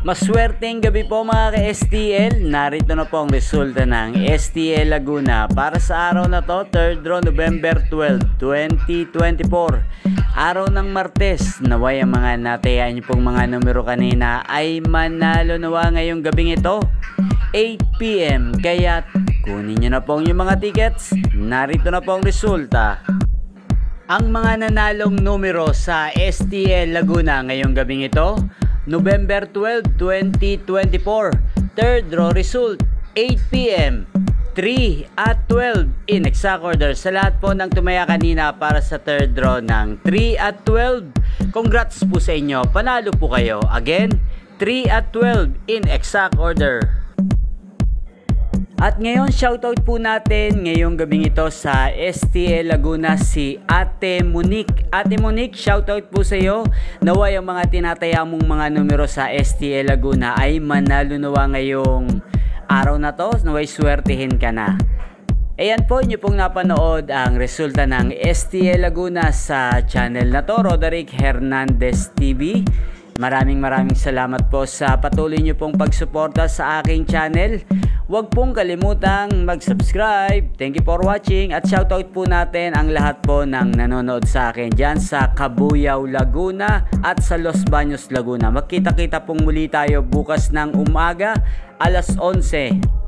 Maswerteng gabi po mga ka-STL. Narito na po ang resulta ng STL Laguna para sa araw na to, 3rd draw November 12, 2024. Araw ng Martes. Naway ang mga natayaan niyo pong mga numero kanina ay manalo nawa ngayong gabing ito, 8 PM. Kaya kunin niyo na po yung mga tickets. Narito na po ang resulta. Ang mga nanalong numero sa STL Laguna ngayong gabing ito, November 12, 2024. Third draw result, 8 PM, 3 at 12 in exact order. Sa lahat po ng tumaya kanina para sa third draw ng 3 at 12, congrats po sa inyo. Panalo po kayo. Again, 3 at 12 in exact order. At ngayon, shoutout po natin ngayong gabing ito sa STL Laguna si Ate Monique. Ate Monique, shoutout po sa iyo. Naway ang mga tinataya mong mga numero sa STL Laguna ay manalo nawa ngayong araw na to. Naway swertihin ka na. Ayan po, inyo pong napanood ang resulta ng STL Laguna sa channel na to, Roderick Hernandez TV. Maraming salamat po sa patuloy nyo pong pagsuporta sa aking channel. Huwag pong kalimutang mag-subscribe. Thank you for watching at shoutout po natin ang lahat po ng nanonood sa akin dyan sa Cabuyao, Laguna at sa Los Baños, Laguna. Magkita-kita pong muli tayo bukas ng umaga, alas 11.